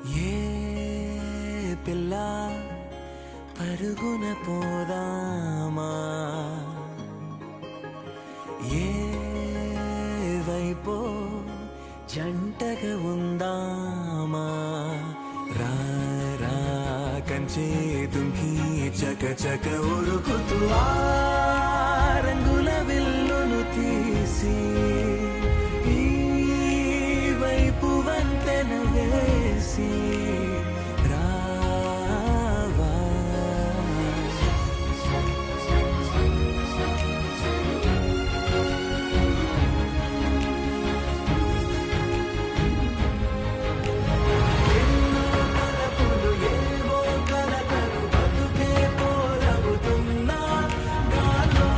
ఏ పిల్ల పరుగున పోదామా, ఏ వైపో జంటగా ఉందామా, రా రా కంచే దుంకి చక చక ఉరుకుతూ ఆ రంగుల విల్లును తీసి ఈ వైపు వంతెన వేసి రావా. ఎన్నో తలపులు ఏవో కలతలు బతుకే పోలవుతున్నా గాల్లో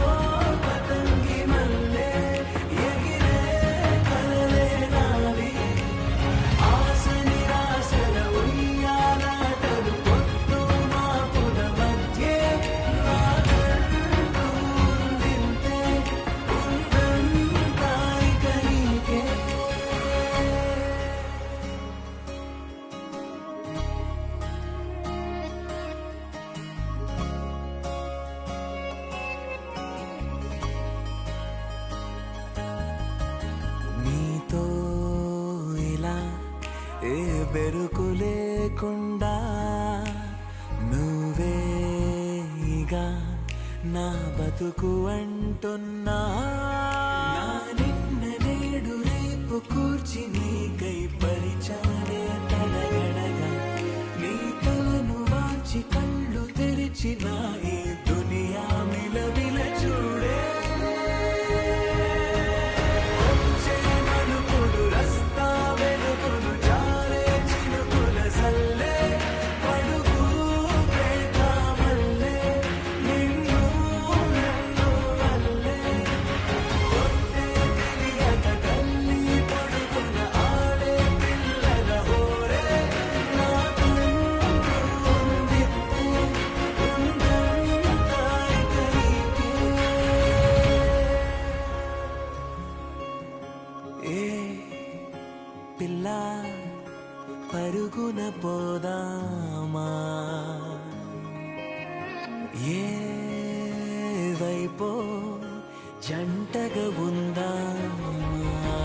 పతంగి మల్లె ఎగిరే కలలే నావి. ఆశ నిరాశల ఉయ్యాలాటలు పొద్దు మాపుల మధ్యే నాకంటూ ఉందింతే ఉందంతా ఇక నీకే. నీతో ఇలా ఏ బెరుకు లేకుండా నువ్వేగా నా బతుకు అంటున్నా. నా నిన్న నేడు రేపు కూర్చి నీకై పరిచానే తడగడగా, నీ తలను వాచి కళ్ళు తెరిచిన ఈ దునియా మిలవిల చూడే. వచ్చే మలుపులు రస్తా వెలుగులు జారే చినుకుల సల్లే పడుగు పేట మల్లె నిన్ను నన్ను వల్లే. కొట్టే తెలియక కల్లి పొడుగున ఆడే పిల్లల హోరే నాకంటూ ఉందిత్తే ఉందంతా ఇక నీకే. ఏ పిల్ల పరుగున పోదామా, ఏ వైపో జంటగా ఉందామా.